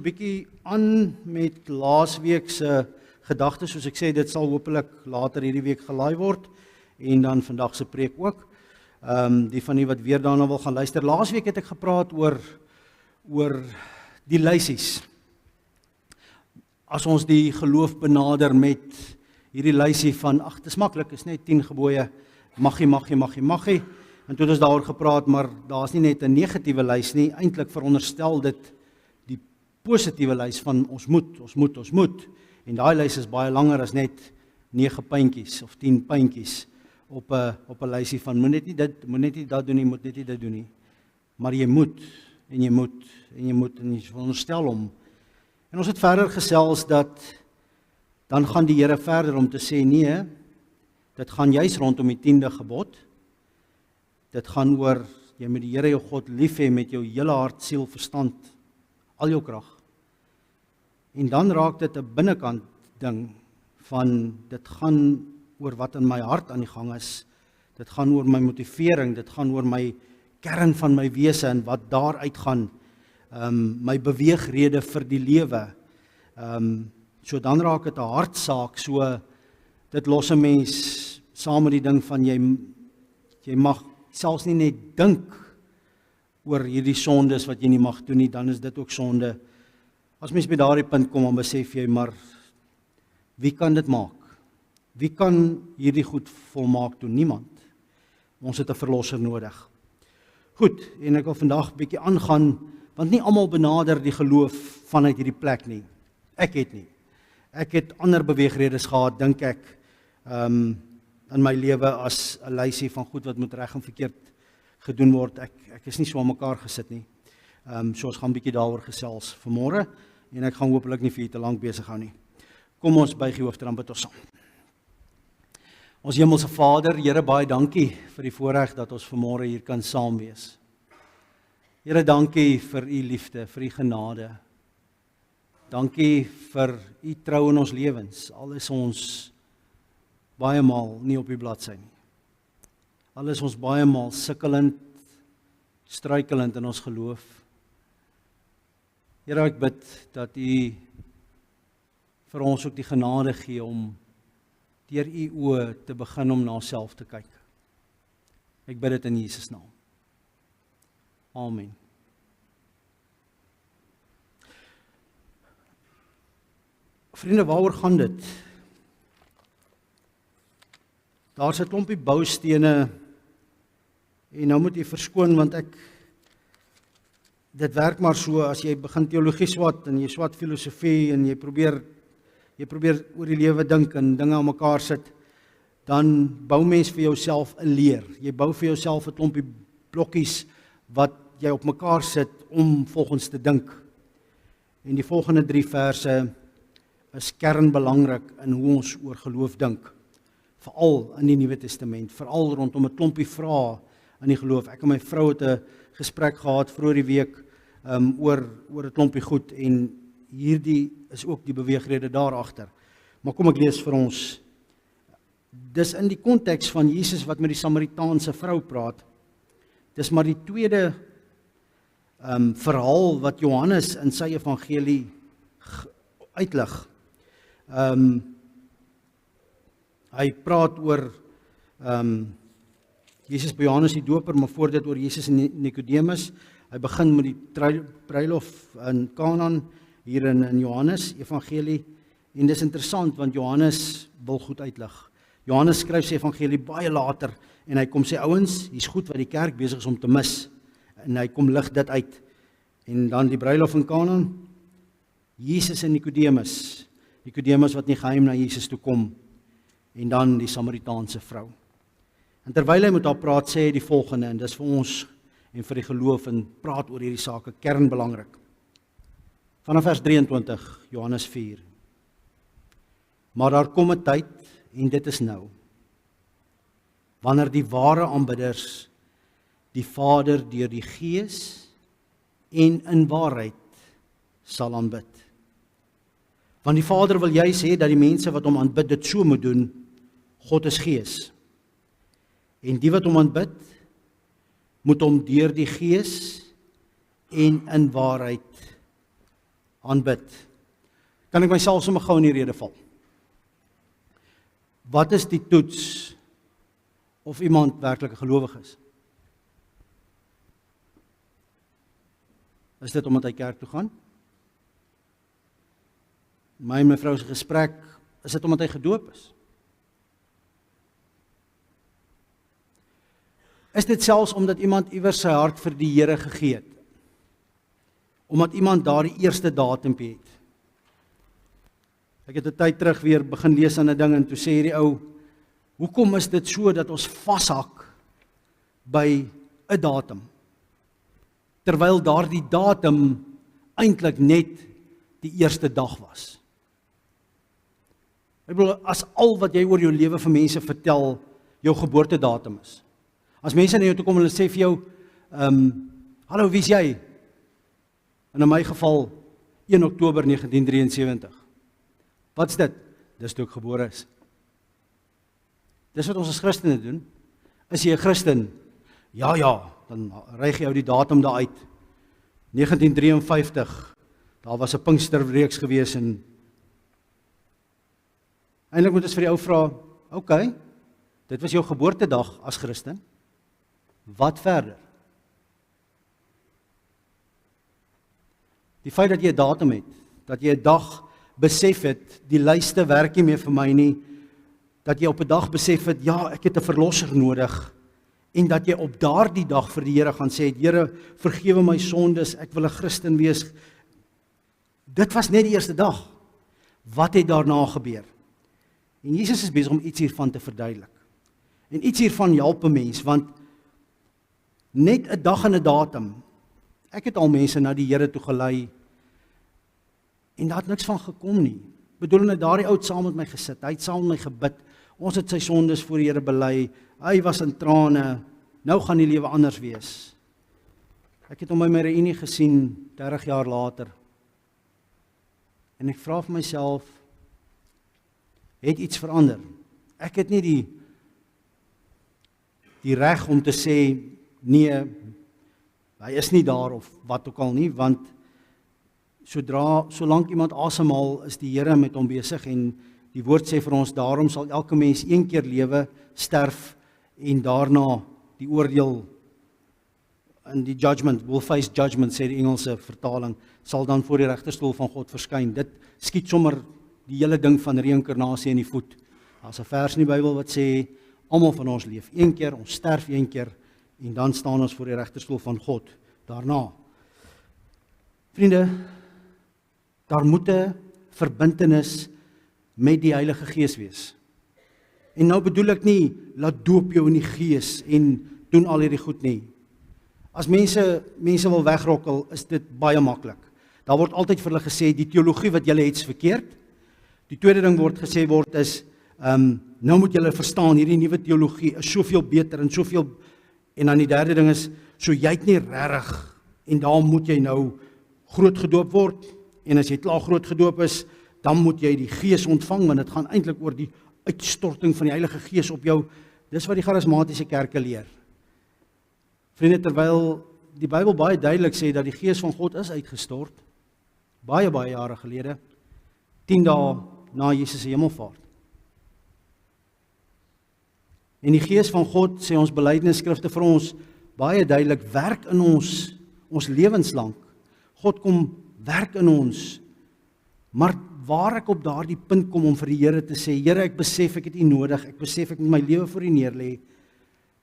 bietjie aan met laasweek se gedagtes. Soos ek sê, dit sal hopelik later hierdie week gelaai word en dan vandag se preek ook. Die van die wat weer daarna wil gaan luister. Laasweek het ek gepraat oor die lysies. As ons die geloof benader met hierdie lysie van, dis maklik, is net 10 gebooie, maggie. En toe het ons daaroor gepraat, maar daar's nie net 'n negatiewe lys nie, eintlik veronderstel dit die positiewe lys van ons moet. En daai lys is baie langer as net 9 puntjies of 10 puntjies op 'n lysie van moet net nie dat doen nie, moet net nie dit doen nie. Maar jy moet en jy veronderstel hom. En ons het verder gesels dat dan gaan die Here verder om te sê nee, dit gaan juis rondom die 10de gebod. Dit gaan oor jy moet die Here jou God lief hê met jou hele hart, siel, verstand, al jou krag. En dan raak dit 'n binnekant ding van dit gaan oor wat in my hart aan die gang is. Dit gaan oor my motivering, dit gaan oor my kern van my wese en wat daaruit gaan, my beweegrede vir die lewe. So dan raak dit 'n hartsaak, so dit los 'n mens saam met die ding van jy mag selfs nie net dink oor hierdie sondes wat jy nie mag doen nie, dan is dit ook sonde. As mens by daardie punt kom, dan besef jy, maar wie kan dit maak? Wie kan hierdie goed volmaak doen? Niemand. Ons het 'n verlosser nodig. Goed, en ek wil vandag 'n bietjie aangaan, want nie almal benader die geloof vanuit hierdie plek nie. Ek het nie. Ek het ander beweegredes gehad, dink ek, in my lewe as 'n lysie van goed wat moet reg en verkeerd gedoen word. Ek is nie so aan mekaar gesit nie. So ons gaan 'n bietjie daaroor gesels vanmôre en ek gaan hopelik nie vir julle te lank besig hou nie. Kom ons buig die hoofde, dan bid ons saam. Ons hemelse Vader, Here, baie dankie vir die voorreg dat ons vanmôre hier kan saam wees. Here, dankie vir u liefde, vir u genade. Dankie vir u trou in ons lewens. Al is ons baie maal nie op die bladsy nie. Al is ons baie maal sukkelend, struikelend in ons geloof. Here, ek bid dat u vir ons ook die genade gee om deur u oë te begin om na onsself te kyk. Ek bid dit in Jesus naam. Amen. Vriende, waaroor gaan dit? Daar's 'n klompie boustene en nou moet jy verskoon want dit werk maar so as jy begin teologie swat en jy swat filosofie en jy probeer oor die lewe dink en dinge aan mekaar sit, dan bou mens vir jouself 'n leer. Jy bou vir jouself 'n klompie blokkies wat jy op mekaar sit om volgens te dink. En die volgende 3 verse is kernbelangrik in hoe ons oor geloof dink. Veral in die Nuwe Testament, veral rondom 'n klompie vrae in die geloof. Ek en my vrou het 'n gesprek gehad vroeër die week oor 'n klompie goed en hierdie is ook die beweegrede daar agter. Maar kom ek lees vir ons. Dis in die konteks van Jesus wat met die Samaritaanse vrou praat. Dis maar die tweede verhaal wat Johannes in sy evangelie uitlig. Hy praat oor Jesus by Johannes die Doper, maar voor dit oor Jesus en Nikodemus. Hy begin met die bruilof in Kanaan hier in Johannes evangelie. En dis interessant want Johannes wil goed uitlig. Johannes skryf sy evangelie baie later en hy kom sê ouens, hier's goed wat die kerk besig is om te mis. En hy kom lig dit uit. En dan die bruilof in Kanaan, Jesus en Nikodemus. Nikodemus wat nie geheim na Jesus toe kom. En dan die Samaritaanse vrou. En terwyl hy met haar praat, sê hy die volgende, en dis vir ons en vir die geloof en praat oor hierdie sake, kernbelangrik. Vanaf vers 23, Johannes 4. Maar daar kom 'n tyd, en dit is nou, wanneer die ware aanbidders die Vader deur die Gees en in waarheid sal aanbid. Want die Vader wil juis hê dat die mense wat hom aanbid dit so moet doen. God is Gees. En die wat hom aanbid, moet hom deur die Gees en in waarheid aanbid. Kan ek myself sommer gou in die rede val? Wat is die toets of iemand werklik 'n gelowige is? Is dit omdat hy kerk toe gaan? My en my vrou se gesprek, is dit omdat hy gedoop is? Is dit selfs omdat iemand iewers sy hart vir die Here gegee het? Omdat iemand daar die eerste datumpie het? Ek het 'n tyd terug weer begin lees aan 'n ding en toe sê hierdie ou, hoekom is dit so dat ons vashak by 'n datum? Terwyl daardie datum eintlik net die eerste dag was. Ek bedoel, as al wat jy oor jou lewe vir mense vertel, jou geboortedatum is. As mense na jou toe kom en hulle sê vir jou, hallo, wie is jy? En in my geval, 1 Oktober 1973. Wat is dit? Dis toe ek gebore is. Dis wat ons as Christene doen. Is jy 'n Christen? Ja, dan ryg jy jou die datum daar uit. 1953, daar was 'n Pinksterreeks gewees en eintlik moet ons vir die ou vra, okay, dit was jou geboortedag as Christen. Wat verder? Die feit dat jy 'n datum het, dat jy 'n dag besef het, die lyste werk nie meer vir my nie, dat jy op 'n dag besef het, ja, ek het 'n verlosser nodig, en dat jy op daardie dag vir die Here gaan sê, Here, vergewe my sondes, ek wil 'n Christen wees. Dit was net die eerste dag. Wat het daarna gebeur? En Jesus is besig om iets hiervan te verduidelik. En iets hiervan help 'n mens, want net 'n dag en 'n datum. Ek het al mense na die Here toe gelei, en daar het niks van gekom nie. Bedoel net daardie oud saam met my gesit, hy het saam met my gebid, ons het sy sondes voor die Here bely, hy was in trane, nou gaan die lewe anders wees. Ek het hom by my reunie gesien, 30 jaar later, en ek vra vir myself, het iets verander? Ek het nie die reg om te sê, nee, hy is nie daar of wat ook al nie, want solank iemand asemhaal, is die Here met hom besig en die woord sê vir ons, daarom sal elke mens een keer lewe, sterf en daarna die oordeel in die judgment, will face judgment, sê die Engelse vertaling, sal dan voor die regterstoel van God verskyn. Dit skiet sommer die hele ding van reïnkarnasie in die voet. Daar's 'n vers in die Bybel wat sê, almal van ons leef een keer, ons sterf een keer, en dan staan ons voor die regterstoel van God daarna. Vriende, daar moet 'n verbintenis met die Heilige Gees wees. En nou bedoel ek nie, laat doop jou in die Gees en doen al hierdie goed nie. As mense wil wegrokkel, is dit baie maklik. Daar word altyd vir hulle gesê, die teologie wat julle het is verkeerd. Die tweede ding word gesê is, nou moet julle verstaan, hierdie nuwe teologie is soveel beter en soveel, en dan die derde ding is, so jy het nie regtig, en daarom moet jy nou groot gedoop word, en as jy klaar groot gedoop is, dan moet jy die Gees ontvang, want dit gaan eintlik oor die uitstorting van die Heilige Gees op jou. Dis wat die charismatiese kerke leer. Vriende, terwyl die Bybel baie duidelik sê dat die Gees van God is uitgestort, baie jare gelede, 10 dae na Jesus se hemelvaart. En die Gees van God, sê ons belydenisskrifte vir ons, baie duidelik, werk in ons lewenslank. God kom werk in ons, maar waar ek op daardie punt kom om vir die Here te sê, Here, ek besef ek het U nodig, ek besef ek moet my lewe voor U neerlê,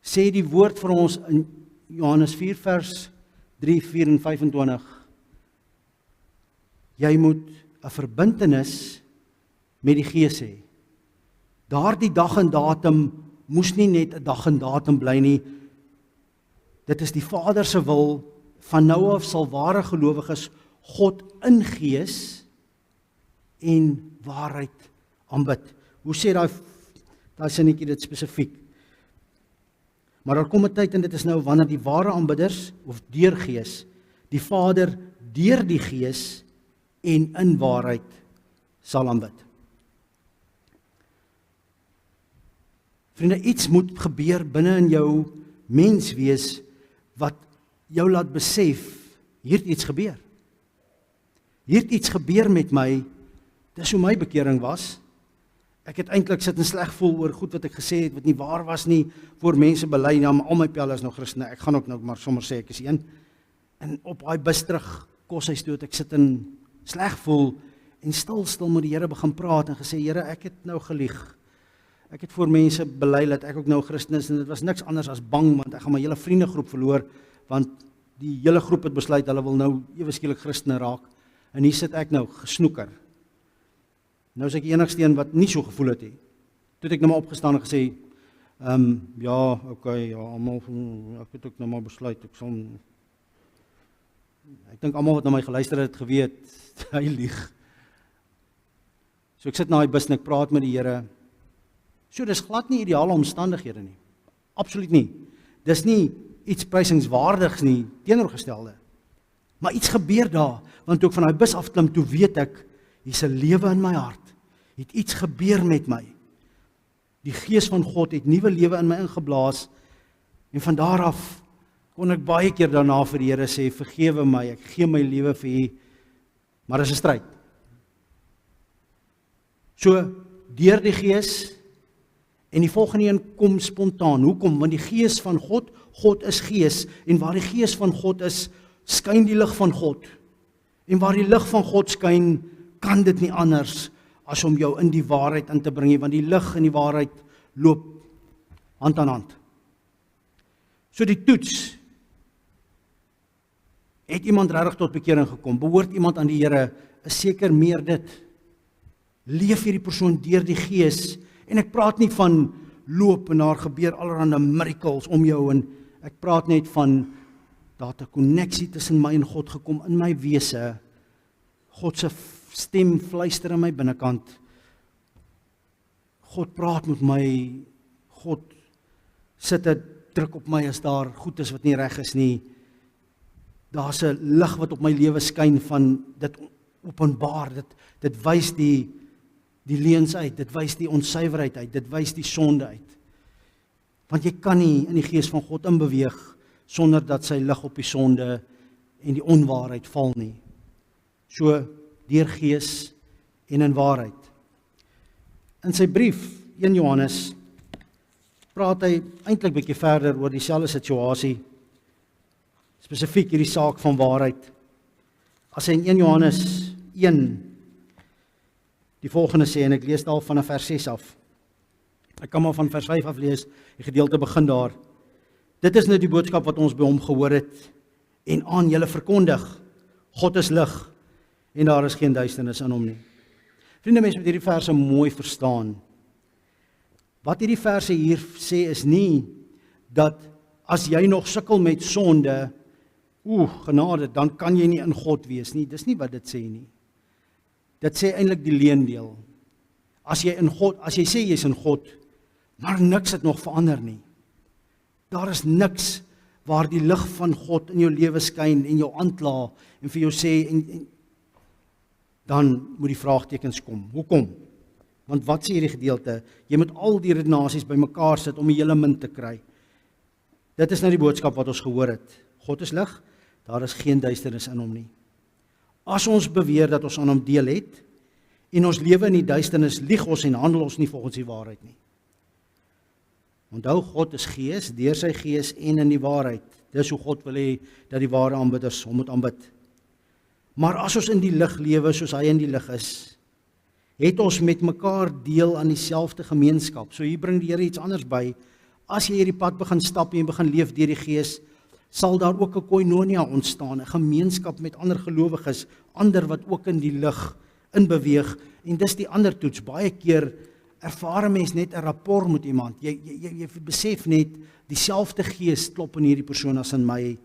sê die woord vir ons in Johannes 4 vers 3, 4 en 25, jy moet 'n verbintenis met die Gees hê. Daardie dag en datum moes nie net 'n dag en datum bly nie, dit is die Vader se wil, van nou af sal ware gelowiges God in gees en waarheid aanbid. Hoe sê daai sinnetjie dit spesifiek? Maar daar kom 'n tyd en dit is nou wanneer die ware aanbidders, of deur gees, die Vader deur die gees en in waarheid sal aanbid. Vriende, iets moet gebeur binne in jou menswees wat jou laat besef, hier het iets gebeur. hier het iets gebeur met my, dis hoe my bekering was. Ek het eintlik sit en sleg voel oor goed wat ek gesê het, wat nie waar was nie, voor mense bely, nou, maar al my pelle is nog Christene, ek gaan ook nou maar sommer sê ek is een, en op daai bus terug, koshuis toe, ek sit en sleg voel, en stil met die Here begin praat, en gesê, Here, ek het nou gelieg, ek het voor mense bely, dat ek ook nou Christen is, en dit was niks anders as bang, want ek gaan my hele vriendegroep verloor, want die hele groep het besluit, hulle wil nou ewe skielik Christene raak, en hier sit ek nou, gesnoeker. Nou is ek die enigste een wat nie so gevoel het nie. Toe het ek nou maar opgestaan en gesê, ja, okay, ja, almal, ek het ook nou maar besluit, ek dink almal wat na my geluister het geweet, hy lieg. So ek sit na die bus en ek praat met die Here. So dis glad nie ideale omstandighede nie. Absoluut nie. Dis nie iets prysingswaardigs nie, teenoorgestelde. Maar iets gebeur daar, want toe ek van daai bus afklim, toe weet ek, hier's 'n lewe in my hart. Het iets gebeur met my. Die Gees van God het nuwe lewe in my ingeblaas, en van daar af kon ek baie keer daarna vir die Here sê, vergewe my, ek gee my lewe vir U, maar dis 'n stryd. So, deur die Gees, en die volgende een kom spontaan. Hoekom? Want die Gees van God, God is Gees, en waar die Gees van God is, skyn die lig van God. En waar die lig van God skyn, kan dit nie anders as om jou in die waarheid in te bring, want die lig en die waarheid loop hand aan hand. So die toets, het iemand regtig tot bekering gekom, behoort iemand aan die Here, is seker meer dit. Leef hierdie persoon deur die Gees, en ek praat nie van loop en daar gebeur allerhande miracles om jou, en ek praat net van, daar het 'n konneksie tussen my en God gekom in my wese, God se stem fluister in my binnekant, God praat met my, God sit 'n druk op my as daar goed is wat nie reg is nie, daar's 'n lig wat op my lewe skyn van dit openbaar, dit wys die leuns uit, dit wys die onsuiverheid uit, dit wys die sonde uit. Want jy kan nie in die Gees van God inbeweeg sonder dat sy lig op die sonde en die onwaarheid val nie. So deur Gees en in waarheid. In sy brief 1 Johannes praat hy eintlik bietjie verder oor dieselfde situasie, spesifiek hierdie saak van waarheid. As hy in 1 Johannes 1 die volgende sê, en ek lees daar van vers 6 af. Ek kan maar van vers 5 af lees, die gedeelte begin daar. Dit is nou die boodskap wat ons by hom gehoor het, en aan julle verkondig, God is lig, en daar is geen duisternis in hom nie. Vriende, mense moet hierdie verse mooi verstaan. Wat hierdie verse hier sê is nie, dat as jy nog sukkel met sonde, genade, dan kan jy nie in God wees nie. Dis nie wat dit sê nie. Dit sê eintlik die leendeel. As jy sê jy's in God, maar niks het nog verander nie. Daar is niks waar die lig van God in jou lewe skyn en jou aankla en vir jou sê, en dan moet die vraagtekens kom. Hoekom? Want wat sê hierdie gedeelte? Jy moet al die redenasies bymekaar sit om die hele munt te kry. Dit is nou die boodskap wat ons gehoor het. God is lig, daar is geen duisternis in hom nie. As ons beweer dat ons aan hom deel het, en ons lewe in die duisternis, lieg ons en handel ons nie volgens die waarheid nie. Onthou, God is Gees, deur sy Gees en in die waarheid. Dis hoe God wil hê dat die ware aanbidders hom moet aanbid. Maar as ons in die lig lewe soos hy in die lig is, het ons met mekaar deel aan dieselfde gemeenskap. So hier bring die Here iets anders by. As jy hierdie pad begin stap en begin leef deur die Gees, sal daar ook 'n koinonia ontstaan, 'n gemeenskap met ander gelowiges, ander wat ook in die lig inbeweeg, en dis die ander toets. Baie keer ervaar 'n mens net 'n rapport met iemand. Jy besef net, dieselfde Gees klop in hierdie persoon as in my,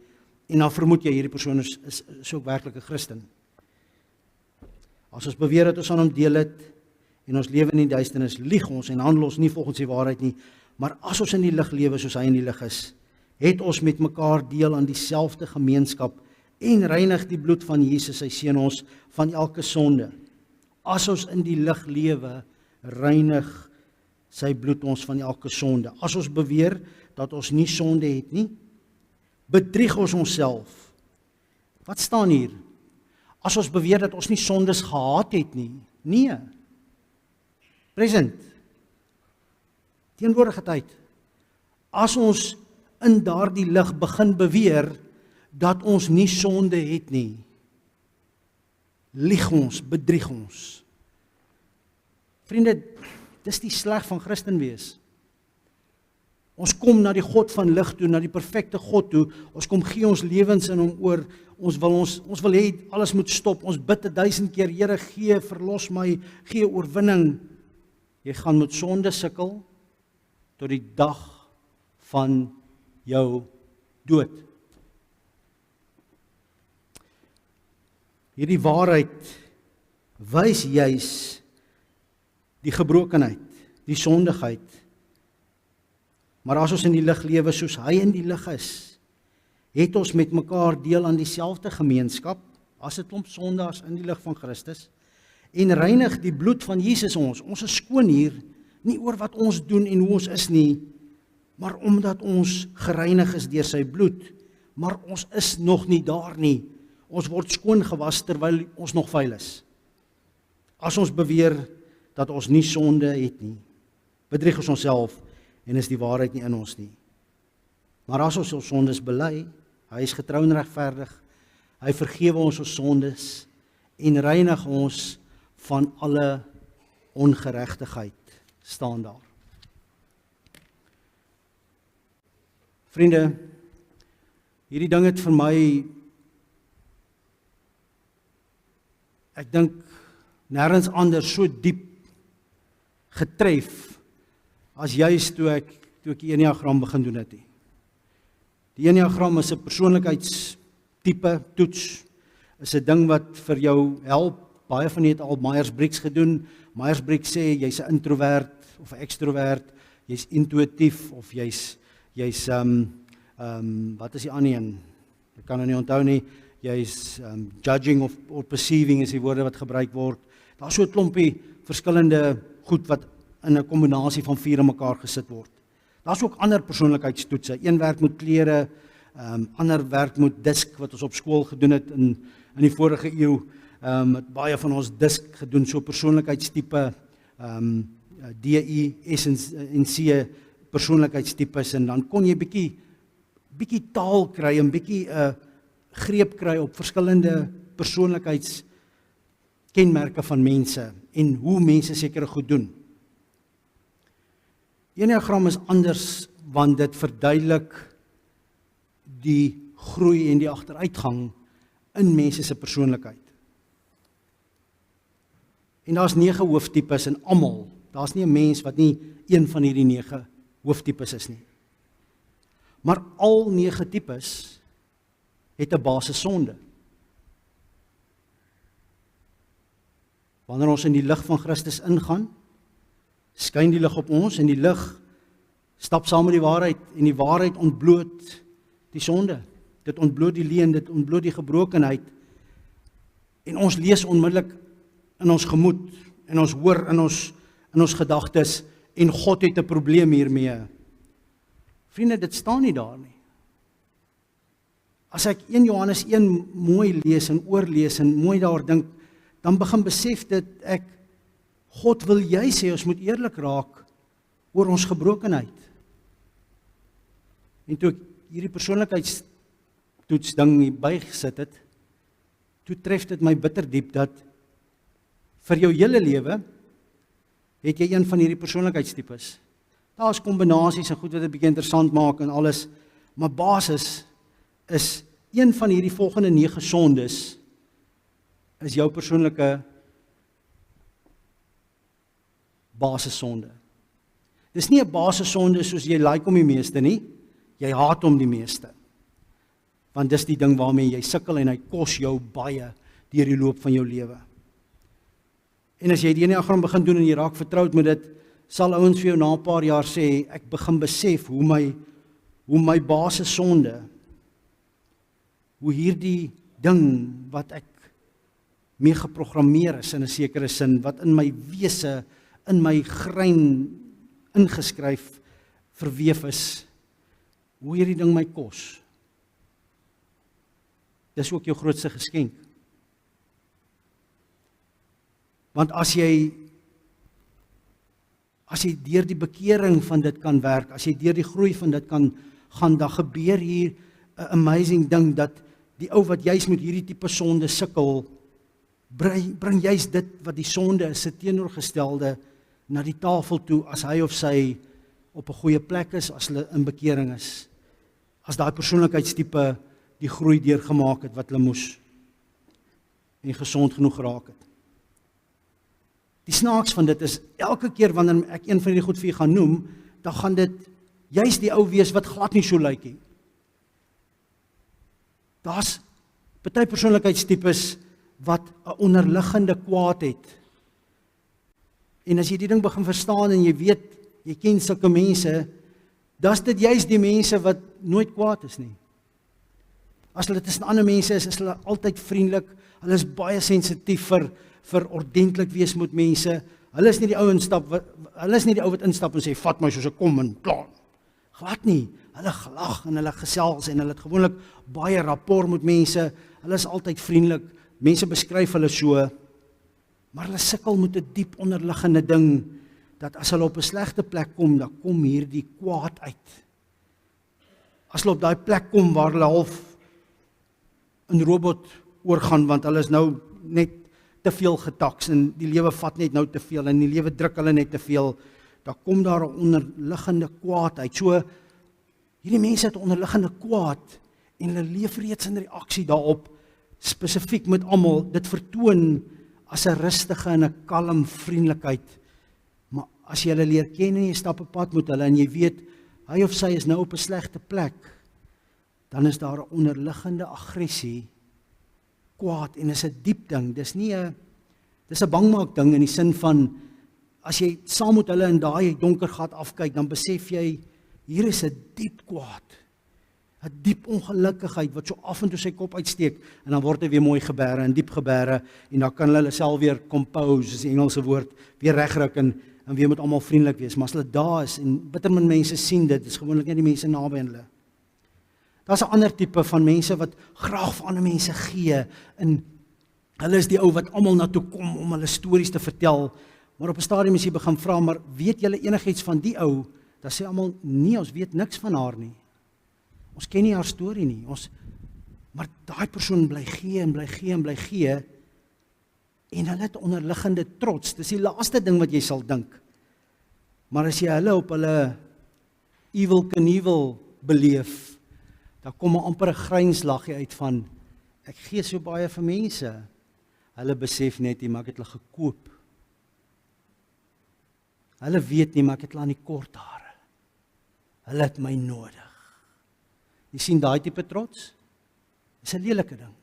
en dan vermoed jy hierdie persoon is ook werklik 'n Christen. As ons beweer dat ons aan hom deel het, en ons lewe in die duisternis, lieg ons en handel ons nie volgens die waarheid nie, maar as ons in die lig lewe soos hy in die lig is, het ons met mekaar deel aan dieselfde gemeenskap, en reinig die bloed van Jesus, sy seun, ons van elke sonde. As ons in die lig lewe, reinig sy bloed ons van elke sonde. As ons beweer dat ons nie sonde het nie, bedrieg ons onsself. Wat staan hier? As ons beweer dat ons nie sondes gehad het nie. Nee. Present. Teenwoordige tyd. As ons in daardie lig begin beweer dat ons nie sonde het nie, lieg ons, bedrieg ons. Vriende, dis die sleg van Christen wees. Ons kom na die God van lig toe, na die perfekte God toe. Ons kom gee ons lewens in hom oor. Ons wil hê alles moet stop. Ons bid 1000 keer, Here, gee, verlos my, gee oorwinning. Jy gaan met sonde sukkel tot die dag van jou dood. Hierdie waarheid wys juis die gebrokenheid, die sondigheid. Maar as ons in die lig lewe soos hy in die lig is, het ons met mekaar deel aan dieselfde gemeenskap, as 'n klomp sondaars in die lig van Christus, en reinig die bloed van Jesus ons. Ons is skoon hier, nie oor wat ons doen en hoe ons is nie, maar omdat ons gereinig is deur sy bloed. Maar ons is nog nie daar nie. Ons word skoon gewas terwyl ons nog vuil is. As ons beweer dat ons nie sonde het nie, bedrieg ons onsself en is die waarheid nie in ons nie. Maar as ons sondes bely, hy is getrou en regverdig, hy vergewe ons sondes en reinig ons van alle ongeregtigheid, staan daar. Vriende, hierdie ding het vir my, ek dink, nêrens anders so diep getref, as juist toe ek die Enneagram begin doen het. Die Enneagram is 'n persoonlikheidstipe toets, is 'n ding wat vir jou help. Baie van julle het al Myers-Briggs gedoen. Myers-Briggs sê jy's 'n introvert of 'n extrovert, jy's intuïtief of jy's wat is die ander een? Ek kan nou nie onthou nie. Jy's judging of perceiving is die woorde wat gebruik word. Daar's so 'n klompie verskillende goed wat in 'n kombinasie van 4 in mekaar gesit word. Daar's ook ander persoonlikheidstoetse. Een werk met kleure, ander werk met disk wat ons op skool gedoen het in die vorige eeu. Het baie van ons disk gedoen, so persoonlikheidstipe, DI, S en C persoonlikheidstipes, en dan kon jy bietjie taal kry en bietjie greep kry op verskillende persoonlikheidskenmerke van mense en hoe mense sekere goed doen. Die Enneagram is anders want dit verduidelik die groei en die agteruitgang in mense se persoonlikheid. En daar's 9 hooftipes en almal, daar's nie 'n mens wat nie een van hierdie 9 hooftipes is nie. Maar al 9 tipes het 'n basissonde. Wanneer ons in die lig van Christus ingaan, skyn die lig op ons en die lig stap saam met die waarheid en die waarheid ontbloot die sonde. Dit ontbloot die leuen, dit ontbloot die gebrokenheid en ons lees onmiddellik in ons gemoed en ons hoor in ons gedagtes en God het 'n probleem hiermee. Vriende, dit staan nie daar nie. As ek 1 Johannes 1 mooi lees en oorlees en mooi daar dink, dan begin besef dit God wil jy sê ons moet eerlik raak oor ons gebrokenheid. En toe ek hierdie persoonlikheidstoets ding bygesit het, toe tref dit my bitter diep dat vir jou hele lewe het jy een van hierdie persoonlikheidstipes. Daar's kombinasies en goed wat dit bietjie interessant maak en alles, maar basis is een van hierdie volgende 9 sondes is jou persoonlike basissonde. Dis nie 'n basissonde soos jy like hom die meeste nie, jy haat hom die meeste. Want dis die ding waarmee jy sukkel en hy kos jou baie deur die loop van jou lewe. En as jy die Enneagram begin doen en jy raak vertroud met dit, sal ouens vir jou na 'n paar jaar sê, ek begin besef hoe my basissonde, hoe hierdie ding wat ek mee geprogrammeer is in 'n sekere sin, wat in my wese, in my grein ingeskryf, verweef is, hoe hierdie ding my kos. Dis ook jou grootste geskenk. Want as jy deur die bekering van dit kan werk, as jy deur die groei van dit kan gaan, dan gebeur hier 'n amazing ding, dat die ou wat juis met hierdie tipe sonde sukkel, bring juis dit wat die sonde is, se teenoorgestelde, na die tafel toe, as hy of sy op 'n goeie plek is, as hulle in bekering is, as daai persoonlikheidstipe die groei deurgemaak het wat hulle moes, en gesond genoeg geraak het. Die snaaks van dit is, elke keer wanneer ek een van die goed vir gaan noem, dan gaan dit juist die ou wees wat glad nie so lyk nie. Daar's party persoonlikheidstipes wat 'n onderliggende kwaad het. En as jy die ding begin verstaan en jy weet, jy ken sulke mense, dan's dit juist die mense wat nooit kwaad is nie. As hulle tussen ander mense is hulle altyd vriendelik, hulle is baie sensitief vir ordentlik wees met mense. Hulle is nie die ou wat instap en sê, vat my soos ek kom en klaar. Glad nie. Hulle gelag en hulle gesels en hulle het gewoonlik baie rapport met mense. Hulle is altyd vriendelik. Mense beskryf hulle so, maar hulle sukkel met 'n diep onderliggende ding, dat as hulle op 'n slegte plek kom, dan kom hierdie kwaad uit. As hulle op daai plek kom waar hulle half 'n robot oorgaan, want hulle is nou net te veel getaks en die lewe vat net nou te veel en die lewe druk hulle net te veel, dan kom daar 'n onderliggende kwaad uit. So, hierdie mense het onderliggende kwaad en hulle leef reeds in reaksie daarop, spesifiek met almal. Dit vertoon as 'n rustige en 'n kalm vriendelikheid. Maar as jy hulle leer ken en jy stap 'n pad met hulle en jy weet, hy of sy is nou op 'n slegte plek, dan is daar 'n onderliggende aggressie, kwaad, en is 'n diep ding. Dis 'n bangmaak ding in die sin van, as jy saam met hulle in daai donker gat afkyk, dan besef jy, hier is 'n diep kwaad, 'n diep ongelukkigheid wat so af en toe sy kop uitsteek, en dan word hy weer mooi gebere en diep gebere, en dan kan hulle self weer compose, is die Engelse woord, weer regryk en weer met almal vriendelik wees. Maar as hulle daar is, en bitter min mense sien dit, is gewoonlik nie die mense naby aan hulle. Daar's 'n ander tipe van mense wat graag vir ander mense gee, en hulle is die ou wat almal na toe kom om hulle stories te vertel, maar op 'n stadium as jy begin vra, maar weet julle enigiets van die ou? Dan sê almal, nee, ons weet niks van haar nie. Ons ken nie haar storie nie. Maar daai persoon bly gee en bly gee en bly gee, en hulle het onderliggende trots. Dis die laaste ding wat jy sal dink. Maar as jy hulle op hulle Evel Knievel beleef, dan kom amper 'n grynslaggie uit van, ek gee so baie vir mense. Hulle besef net nie, maar ek het hulle gekoop. Hulle weet nie, maar ek het hulle aan die kort hare. Hulle het my nodig. Jy sien daai tipe trots? Dis 'n lelike ding.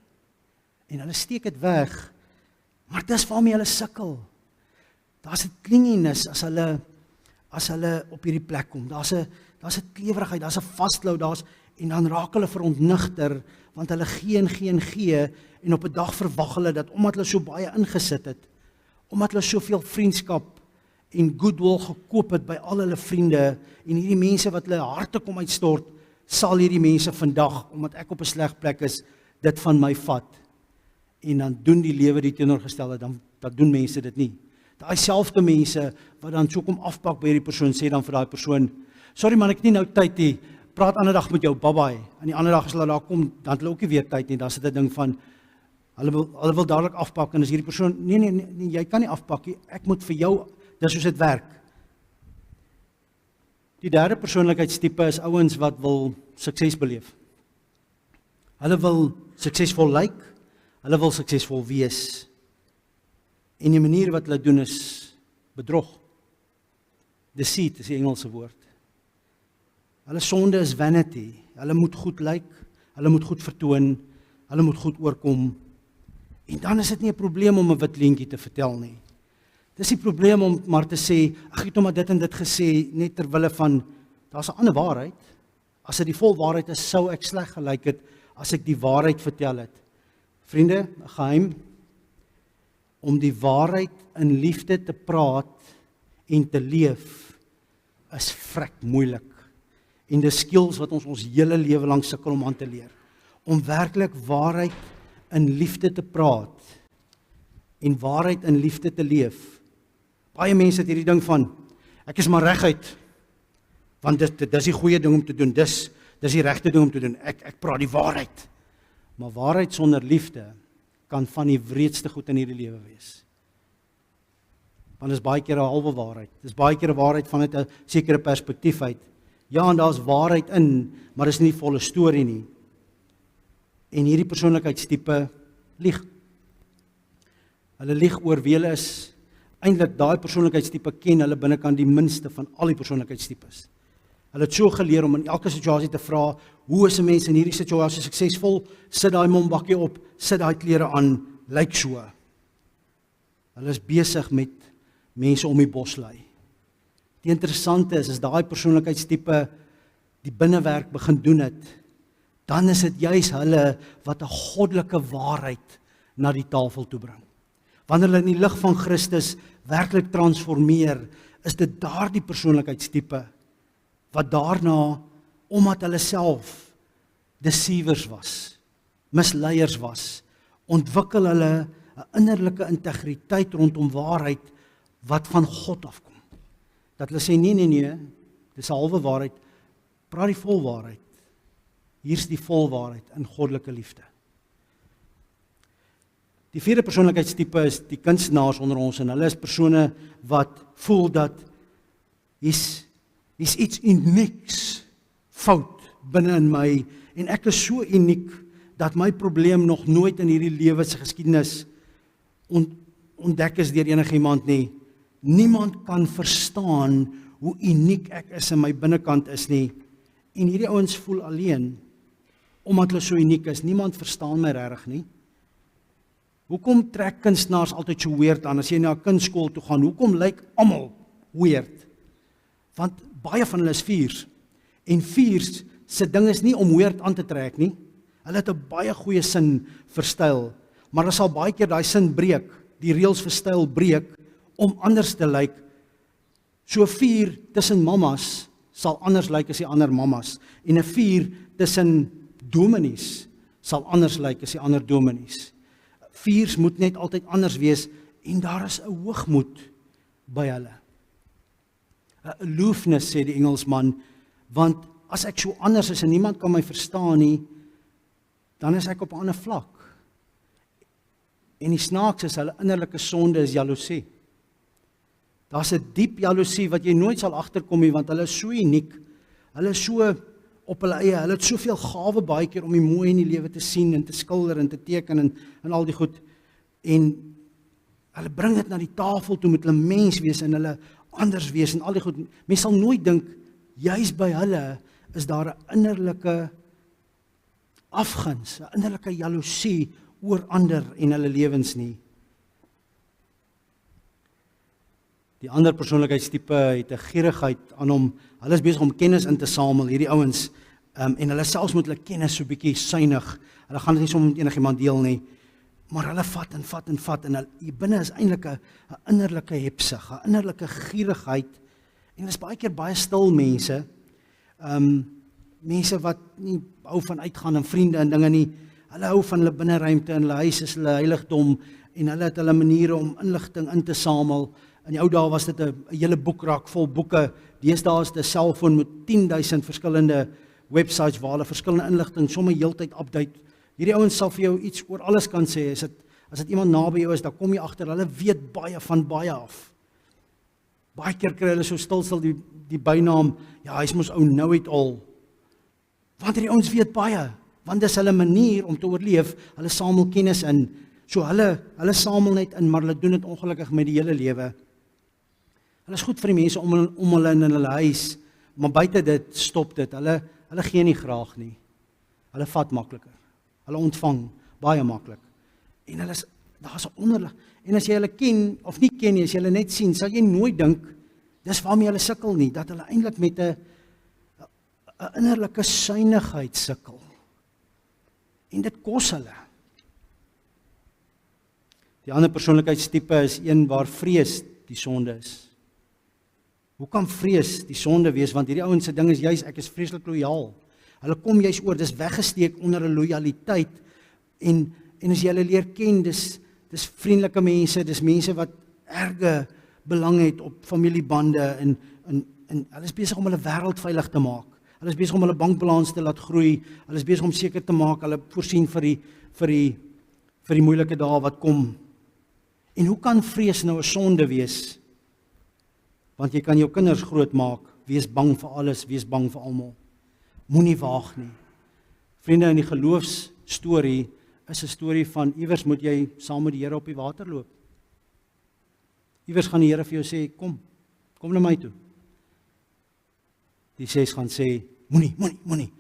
En hulle steek dit weg, maar dis waarmee hulle sukkel. Daar's 'n klinginess as hulle op hierdie plek kom. Daar's 'n klewerigheid, daar's 'n vaslou, en dan raak hulle verontnigter, want hulle gee en gee en gee, en op 'n dag verwag hulle dat, omdat hulle so baie ingesit het, omdat hulle soveel vriendskap en goodwill gekoop het by al hulle vriende, en hierdie mense wat hulle harte kom uitstort, sal hierdie mense vandag, omdat ek op 'n sleg plek is, dit van my vat. En dan doen die lewe die teenoorgestelde, dan doen mense dit nie. Daai selfde mense wat dan so kom afpak by hierdie persoon, sê dan vir daai persoon, sorry man, ek het nie nou tyd nie, praat ander dag met jou, bye-bye. En die ander dag as hulle daar kom, dan het hulle ook nie weer tyd nie. Dan sit 'n ding van, hulle wil dadelik afpak, en as hierdie persoon, nee, jy kan nie afpak nie, ek moet vir jou, dis soos dit werk. Die derde persoonlikheidstipe is ouens wat wil sukses beleef. Hulle wil suksesvol lyk, hulle wil suksesvol wees. En die manier wat hulle doen is bedrog. Deceit is die Engelse woord. Hulle sonde is vanity. Hulle moet goed lyk, hulle moet goed vertoon, hulle moet goed oorkom. En dan is dit nie 'n probleem om 'n wit leentjie te vertel nie. Dis die probleem om maar te sê, ek het hom maar dit en dit gesê, net ter wille van, daar's 'n ander waarheid. As dit die volwaarheid is, sou ek sleg gelyk het, as ek die waarheid vertel het. Vriende, 'n geheim, om die waarheid in liefde te praat en te leef, is vrek moeilik. En dis skills wat ons hele lewe lank sukkel om aan te leer. Om werklik waarheid in liefde te praat en waarheid in liefde te leef. Baie mense het hierdie ding van, ek is maar reguit, want dis die goeie ding om te doen, dis die regte ding om te doen, ek praat die waarheid. Maar waarheid sonder liefde kan van die wreedste goed in hierdie lewe wees. Want dit is baie keer 'n halwe waarheid. Dit is baie keer 'n waarheid vanuit 'n sekere perspektief uit. Ja, en daar's waarheid in, maar dis nie die volle storie nie. En hierdie persoonlikheidstipe lieg. Hulle lieg oor wie hulle is. Eintlik daai persoonlikheidstipe ken hulle binnekant die minste van al die persoonlikheidstipes. Hulle het so geleer om in elke situasie te vra, hoe is 'n mens in hierdie situasie suksesvol? Sit daai mombakkie op, sit daai klere aan, lyk so. Hulle is besig met mense om die bos lei. Die interessante is daai persoonlikheidstipe die binnewerk begin doen het, dan is dit juis hulle wat 'n goddelike waarheid na die tafel toe bring. Wanneer hulle in die lig van Christus werklik transformeer, is dit daardie persoonlikheidstipe wat daarna, omdat hulle self deceivers was, misleiers was, ontwikkel hulle 'n innerlike integriteit rondom waarheid wat van God afkom. Dat hulle sê, nee, dis 'n halwe waarheid, praat die vol waarheid. Hier's die vol waarheid in goddelike liefde. Die vierde persoonlikheidstipe is die kunstenaars onder ons, en hulle is persone wat voel dat hier's iets unieks fout binne in my, en ek is so uniek, dat my probleem nog nooit in hierdie lewe se geskiedenis ontdek is deur enigiemand nie. Niemand kan verstaan hoe uniek ek is in my binnekant is nie, en hierdie ouens voel alleen, omdat hulle so uniek is. Niemand verstaan my regtig nie. Hoekom trek kunstenaars altyd so weird aan, as jy na 'n kunstskool toe gaan, hoekom lyk almal weird? Want baie van hulle is viers, en viers se ding is nie om weird aan te trek nie, hulle het 'n baie goeie sin vir styl, maar hulle sal baie keer daai sin breek, die reëls vir styl breek, om anders te lyk. So 4 tussen mammas sal anders lyk as die ander mammas, en 'n 4 tussen dominees sal anders lyk as die ander dominees. 4's moet net altyd anders wees, en daar is 'n hoogmoed by hulle. 'n Aloofness, sê die Engelsman, want as ek so anders is en niemand kan my verstaan nie, dan is ek op 'n ander vlak. En die snaaks is, hulle innerlike sonde is jaloesie. Daar's 'n diep jaloesie wat jy nooit sal agterkom nie, want hulle is so uniek, hulle is so op hulle eie, hulle het soveel gawe baie keer om die mooi in die lewe te sien en te skilder en te teken en al die goed, en hulle bring dit na die tafel toe met hulle mens wees en hulle anders wees en al die goed. Mens sal nooit dink, juis by hulle is daar 'n innerlike afguns, 'n innerlike jaloesie oor ander en hulle lewens nie. Die ander persoonlikheidstipe het 'n gierigheid aan hom. Hulle is besig om kennis in te samel, hierdie ouens, en hulle selfs met hulle kennis so bietjie suinig. Hulle gaan dit nie sommer met enigiemand deel nie, maar hulle vat en hulle, hier binne is eintlik 'n innerlike hepsig, 'n innerlike gierigheid, en dit is baie keer baie stil mense, mense wat nie hou van uitgaan en vriende en dinge nie. Hulle hou van hulle binneruimte en hulle huis is hulle heiligdom, en hulle het hulle maniere om inligting in te samel. In die ou dae was dit 'n hele boekrak vol boeke. Deesdae is dit 'n selfoon met 10.000 verskillende websites waar hulle verskillende inligting sommer heeltyd update. Hierdie ouens sal vir jou iets oor alles kan sê. As dit iemand naby jou is, dan kom jy agter, hulle weet baie van baie af. Baie keer kry hulle so stil die bynaam, ja, hy's mos ou know it all. Want die ouens weet baie, want dis hulle manier om te oorleef. Hulle samel kennis in. So hulle samel net in, maar hulle doen dit ongelukkig met die hele lewe. Hulle is goed vir die mense om hulle in hulle huis, maar buite dit stop dit. Hulle gee nie graag nie. Hulle vat makliker. Hulle ontvang baie maklik. En daar's 'n onderlig. En as jy hulle ken of nie ken nie, as jy hulle net sien, sal jy nooit dink dis waarmee hulle sukkel nie, dat hulle eintlik met 'n innerlike suinigheid sukkel. En dit kos hulle. Die ander persoonlikheidstipe is een waar vrees die sonde is. Hoe kan vrees die sonde wees? Want hierdie ouens se ding is juis, ek is vreeslik lojaal. Hulle kom juis oor, dis weggesteek onder 'n lojaliteit, en as jy hulle leer ken, dis dis vriendelike mense, dis mense wat erge belang het op familiebande en hulle is besig om hulle wêreld veilig te maak. Hulle is besig om hulle bankbalans te laat groei. Hulle is besig om seker te maak hulle voorsien vir die moeilike dae wat kom. En hoe kan vrees nou 'n sonde wees? Want jy kan jou kinders grootmaak, wees bang vir alles, wees bang vir almal. Moenie waag nie. Vriende, in die geloofsstorie is 'n storie van iewers moet jy saam met die Here op die water loop. Iewers gaan die Here vir jou sê, kom na my toe. Die 6 gaan sê, moenie.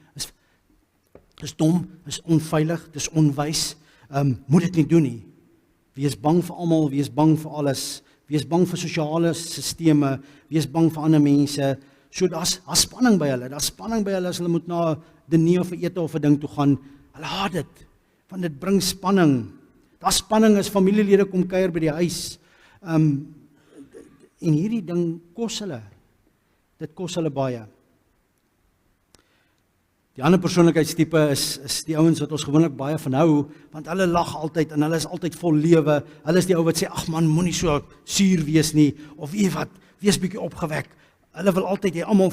Dis dom, is onveilig, dis onwys, moet dit nie doen nie. Wees bang vir almal, wees bang vir alles, wees bang vir sosiale sisteme, wees bang vir ander mense. So daar's spanning by hulle, as hulle moet na 'n diner of 'n ete of 'n ding toe gaan. Hulle haat dit, want dit bring spanning. Daar's spanning as familielede kom kuier by die huis. En hierdie ding kos hulle. Dit kos hulle baie. Die ander persoonlikheidstipe is die ouens wat ons gewoonlik baie van hou, want hulle lag altyd en hulle is altyd vol lewe. Hulle is die ou wat sê, ag man, moenie so suur wees nie, of weet wat, wees bietjie opgewek. Hulle wil altyd hê almal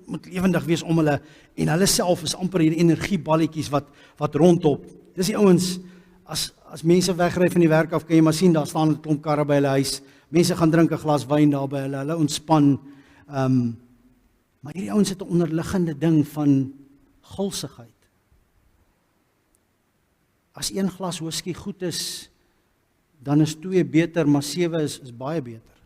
moet lewendig wees om hulle, en hulle self is amper hierdie energieballetjies wat rondop. Dis die ouens, as mense wegry van die werk af, kan jy maar sien, daar staan 'n klomp karre by hulle huis. Mense gaan drink 'n glas wyn daar by hulle ontspan. Maar hierdie ouens het 'n onderliggende ding van gulsigheid. As 1 glas whisky goed is, dan is 2 beter, maar 7 is baie beter.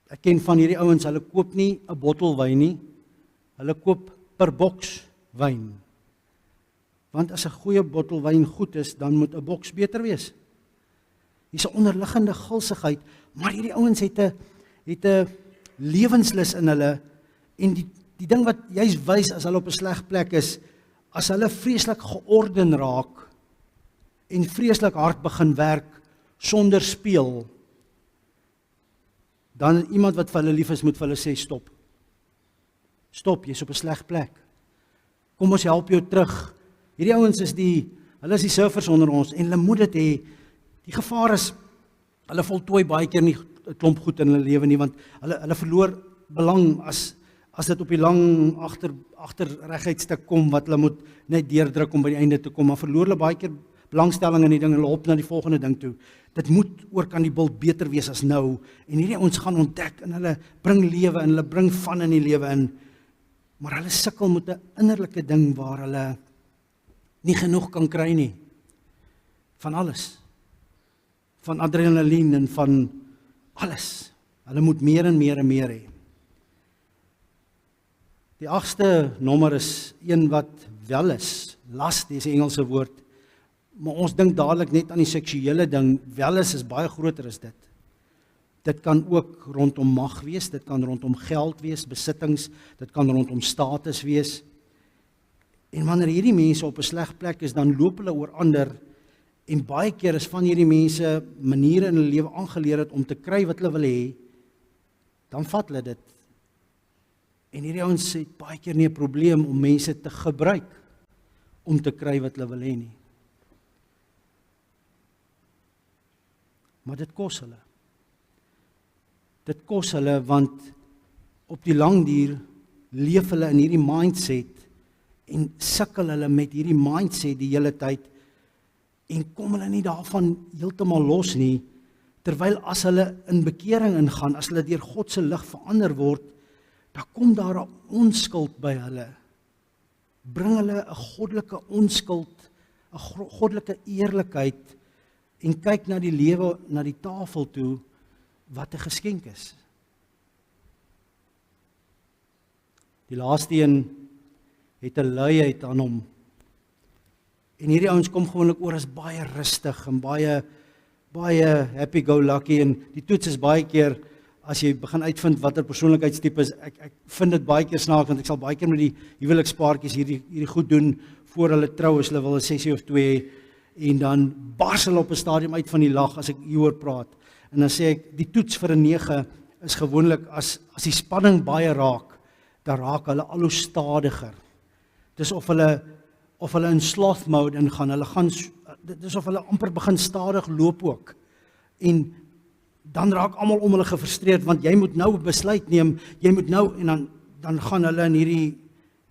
Ek ken van hierdie ouens, hulle koop nie 'n bottel wyn nie, hulle koop per boks wyn. Want as 'n goeie bottel wyn goed is, dan moet 'n boks beter wees. Hier's 'n onderliggende gulsigheid, maar hierdie ouens het 'n lewenslus in hulle, en die ding wat juis wys as hulle op 'n sleg plek is, as hulle vreeslik georden raak en vreeslik hard begin werk sonder speel, dan iemand wat vir hulle lief is, moet vir hulle sê, stop. Stop, jy's op 'n sleg plek. Kom ons help jou terug. Hierdie ouens is hulle is die surfers onder ons, en hulle moet dit hê. Die gevaar is, hulle voltooi baie keer nie 'n klomp goed in hulle lewe nie, want hulle verloor belang as dit op die lang agterreguitstuk kom, wat hulle moet net deurdruk om by die einde te kom, maar verloor hulle baie keer belangstelling in die ding, hulle hop na die volgende ding toe. Dit moet oor kan die bult beter wees as nou, en hierdie ons gaan ontdek, en hulle bring lewe, en hulle bring van in die lewe in, maar hulle sukkel met 'n innerlike ding, waar hulle nie genoeg kan kry nie, van alles, van adrenalien, en van alles. Hulle moet meer en meer en meer hê. Die 8ste nommer is een wat wel is, lust, dis 'n Engelse woord, maar ons dink dadelik net aan die seksuele ding. Wel is baie groter as dit. Dit kan ook rondom mag wees, dit kan rondom geld wees, besittings, dit kan rondom status wees. En wanneer hierdie mense op 'n sleg plek is, dan loop hulle oor ander, en baie keer is van hierdie mense maniere in hulle lewe aangeleer het om te kry wat hulle wil hê, dan vat hulle dit. En hierdie ouens het baie keer nie 'n probleem om mense te gebruik om te kry wat hulle wil hê nie. Maar dit kos hulle. Dit kos hulle, want op die lang duur leef hulle in hierdie mindset en sukkel hulle met hierdie mindset die hele tyd, en kom hulle nie daarvan heeltemal los nie, terwyl as hulle in bekering ingaan, as hulle deur God se lig verander word, dan kom daar 'n onskuld by hulle. Bring hulle 'n goddelike onskuld, 'n goddelike eerlikheid, en kyk na die lewe, na die tafel toe, wat 'n geskenk is. Die laaste een het 'n luiheid aan hom. En hierdie ouens kom gewoonlik oor as baie rustig en baie happy-go-lucky, en die toets is baie keer, as jy begin uitvind watter persoonlikheidstipe is, ek vind dit baie keer snaaks, want ek sal baie keer met die huwelikspaartjies hierdie goed doen, voor hulle trou, as hulle wil 'n sessie of 2, en dan bars hulle op 'n stadium uit van die lag, as ek hieroor praat, en dan sê ek, die toets vir 'n 9, is gewoonlik, as die spanning baie raak, dan raak hulle al hoe stadiger. Dis of hulle in sloth mode ingaan, hulle gaan dit is of hulle amper begin stadig loop ook. En dan raak almal om hulle gefrustreerd, want jy moet nou 'n besluit neem, jy moet nou, en dan gaan hulle in hierdie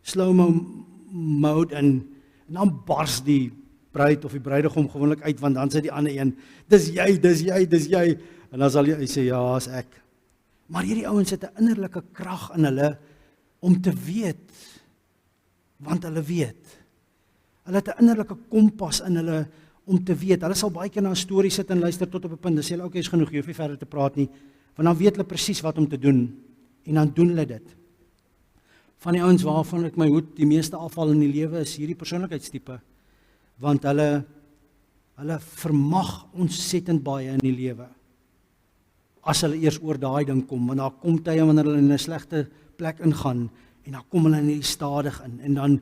slow-mo mode en dan bars die bruid of die bruidegom gewoonlik uit, want dan sê die ander een, dis jy, en dan sal jy sê, ja, is ek. Maar hierdie ouens het 'n innerlike krag in hulle om te weet, want hulle weet. Hulle het 'n innerlike kompas in hulle om te weet. Hulle sal baie keer na 'n storie sit en luister tot op 'n punt. Dan sê hulle, okay, is genoeg, jy hoef nie verder te praat nie, want dan weet hulle presies wat om te doen, en dan doen hulle dit. Van die ouens waarvan ek my hoed die meeste afval in die lewe is hierdie persoonlikheidstipe, want hulle vermag ontsettend baie in die lewe, as hulle eers oor daai ding kom, want daar kom tye wanneer hulle in 'n slegte plek ingaan, en dan kom hulle in die stadig in, en dan,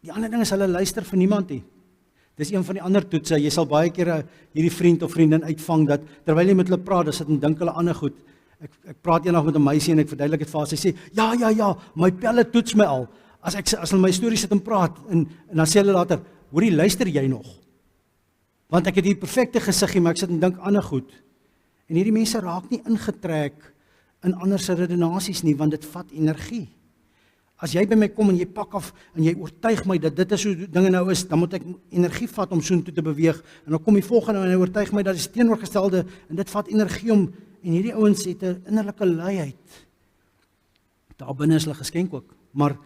die ander ding is, hulle luister vir niemand nie. Dis een van die ander toetse, jy sal baie keer hierdie vriend of vriendin uitvang, dat terwyl jy met hulle praat, dan sit en dink hulle ander goed. Ek praat eendag met 'n meisie en ek verduidelik dit vir haar, sy sê, ja, my pelle toets my al, as hulle my storie sit en praat, en dan sê hulle later, hoorie, luister jy nog? Want ek het hier perfekte gesiggie, maar ek sit en dink ander goed. En hierdie mense raak nie ingetrek in ander se redenasies nie, want dit vat energie. As jy by my kom en jy pak af en jy oortuig my dat dit is hoe dinge nou is, dan moet ek energie vat om soontoe te beweeg, en dan kom die volgende en hy oortuig my dat is teenoorgestelde, en dit vat energie om, en hierdie ouens het 'n innerlike luiheid. Daar binne is hulle geskenk ook, maar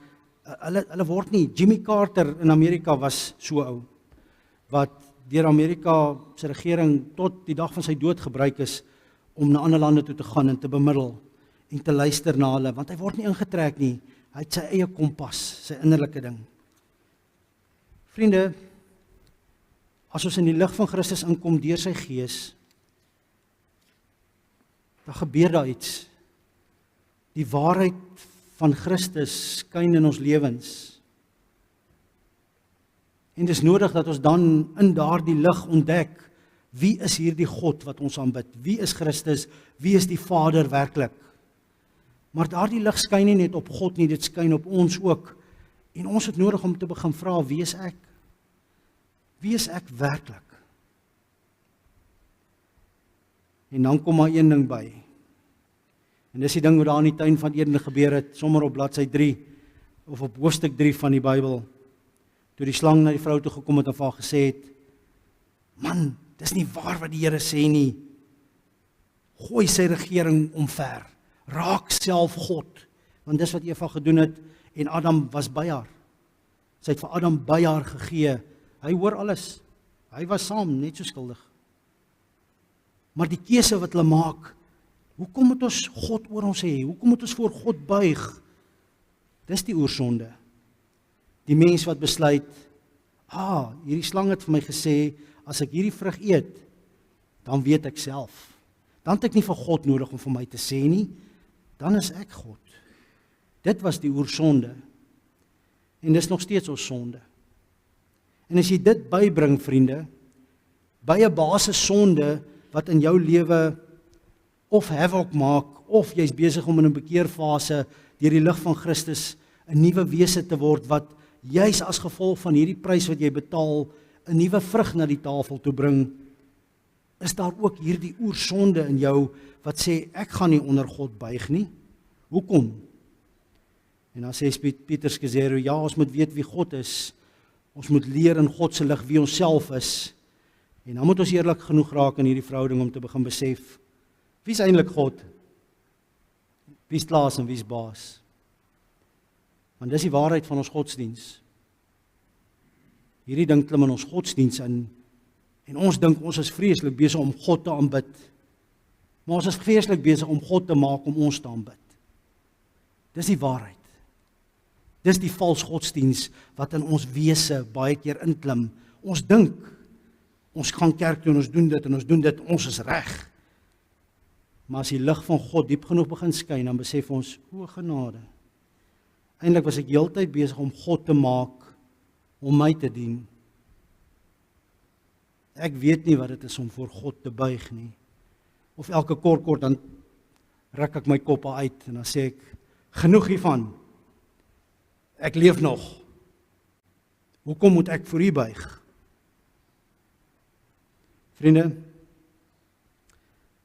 hulle word nie. Jimmy Carter in Amerika was so ou, wat deur Amerika se regering tot die dag van sy dood gebruik is, om na ander lande toe te gaan en te bemiddel, en te luister na hulle, want hy word nie ingetrek nie, hy het sy eie kompas, sy innerlike ding. Vriende, as ons in die lig van Christus inkom deur sy gees, dan gebeur daar iets. Die waarheid van Christus skyn in ons lewens. En dis nodig dat ons dan in daardie lig ontdek, wie is hierdie God wat ons aanbid? Wie is Christus? Wie is die Vader werklik? Maar daardie lig skyn nie net op God nie, dit skyn op ons ook. En ons het nodig om te begin vra, wie is ek? Wie is ek werklik? En dan kom maar een ding by. En dis die ding wat daar in die tuin van Eden gebeur het, sommer op bladsy 3, of op hoofstuk 3 van die Bybel, toe die slang na die vrou toe gekom het en vir haar gesê het, man, dis nie waar wat die Here sê nie, gooi sy regering omver, raak self God, want dis wat Eva gedoen het, en Adam was by haar, sy het vir Adam by haar gegee, hy hoor alles, hy was saam, net so skuldig, maar die keuse wat hulle maak, hoekom moet ons God oor ons hê, hoekom moet ons voor God buig, dis die oorsonde, die mens wat besluit, hierdie slang het vir my gesê, as ek hierdie vrug eet, dan weet ek self. Dan het ek nie vir God nodig om vir my te sê nie, dan is ek God. Dit was die oorsonde. En dis nog steeds ons sonde. En as jy dit bybring, vriende, by 'n basis sonde wat in jou lewe of havoc maak, of jy's besig om in 'n bekeerfase deur die lig van Christus 'n nuwe wese te word, wat juis as gevolg van hierdie prys wat jy betaal, 'n nuwe vrug na die tafel toe bring, is daar ook hierdie oorsonde in jou, wat sê, ek gaan nie onder God buig nie. Hoekom? En dan sê Pieter Scazzero, ja, ons moet weet wie God is, ons moet leer in God se lig wie ons self is, en dan moet ons eerlik genoeg raak in hierdie verhouding om te begin besef, wie is eintlik God? Wie is klaas en wie is baas? Want dis die waarheid van ons godsdiens. Hierdie ding klim in ons godsdiens in, en ons dink ons is vreeslik besig om God te aanbid, maar ons is vreeslik besig om God te maak om ons te aanbid. Dis die waarheid. Dis die vals godsdiens wat in ons wese baie keer inklim. Ons dink, ons gaan kerk toe en ons doen dit en ons doen dit, ons is reg. Maar as die lig van God diep genoeg begin skyn, dan besef ons, o genade. Eintlik was ek heeltyd besig om God te maak, om my te dien. Ek weet nie wat dit is om voor God te buig nie. Of elke kort dan ruk ek my kop uit en dan sê ek, genoeg hiervan. Ek leef nog. Hoekom moet ek voor U buig? Vriende,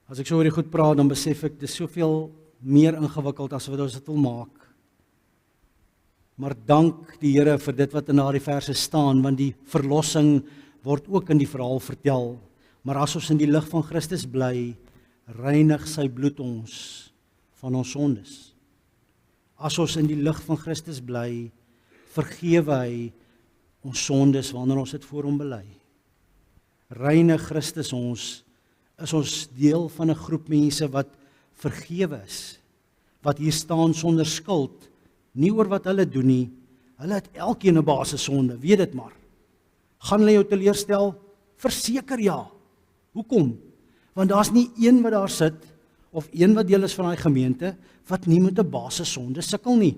as ek so oor die goed praat, dan besef ek, dis soveel meer ingewikkeld as wat ons dit wil maak. Maar dank die Here vir dit wat in daardie verse staan, want die verlossing word ook in die verhaal vertel. Maar as ons in die lig van Christus bly, reinig sy bloed ons van ons sondes. As ons in die lig van Christus bly, vergewe hy ons sondes wanneer ons dit voor hom bely. Reinig Christus ons, is ons deel van 'n groep mense wat vergewe is, wat hier staan sonder skuld, nie oor wat hulle doen nie, hulle het elkeen 'n basissonde, weet dit maar. Gaan hulle jou teleurstel? Verseker ja. Hoekom? Want daar's nie een wat daar sit, of een wat deel is van daai gemeente, wat nie met 'n basissonde sukkel nie.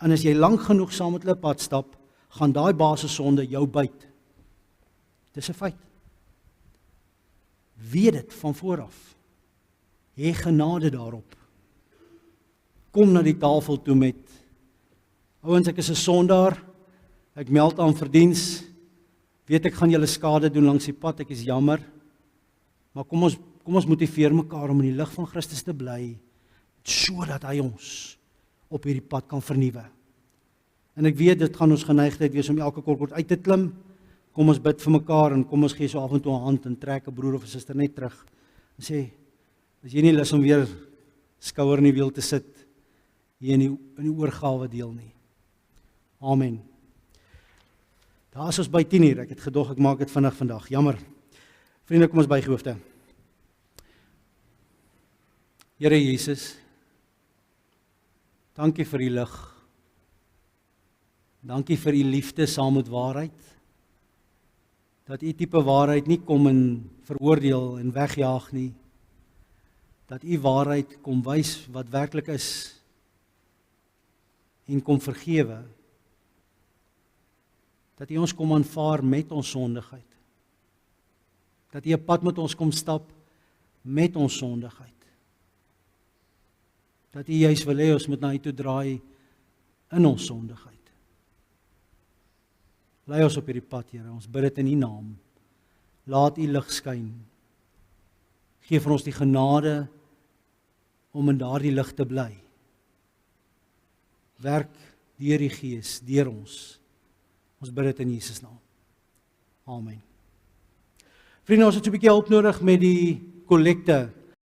En as jy lank genoeg saam met hulle pad stap, gaan daai basissonde jou byt. Dis 'n feit. Weet dit van vooraf. Hê genade daarop. Kom na die tafel toe met, ouens, ek is 'n sondaar, ek meld aan vir diens, weet ek gaan julle skade doen langs die pad, ek is jammer, maar kom ons motiveer mekaar om in die lig van Christus te bly, sodat hy ons op hierdie pad kan vernuwe. En ek weet, dit gaan ons geneigtheid wees om elke kolkort uit te klim. Kom ons bid vir mekaar en kom ons gee so af en toe 'n hand en trek 'n broer of 'n suster net terug en sê, as jy nie lus om weer skouer in die wiel te sit hier in die oorgawe deel nie. Amen. Daar is ons by 10:00. Ek het gedog ek maak dit vinnig vandag. Jammer. Vriende, kom ons buig hoofde. Here Jesus, dankie vir u lig. Dankie vir u liefde saam met waarheid. Dat u tipe waarheid nie kom en veroordeel en wegjaag nie. Dat u waarheid kom wys wat werklik is en kom vergewe. Dat u ons kom aanvaar met ons sondigheid. Dat u 'n pad met ons kom stap met ons sondigheid. Dat u juis wil hê ons moet na u toe draai in ons sondigheid. Lei ons op hierdie pad, Here, ons bid dit in u naam. Laat u lig skyn. Geef vir ons die genade om in daardie lig te bly. Werk deur die Gees, deur ons. Ons bid dit in Jesus naam. Amen. Vriende, ons het so 'n bietjie hulp nodig met die kollekte.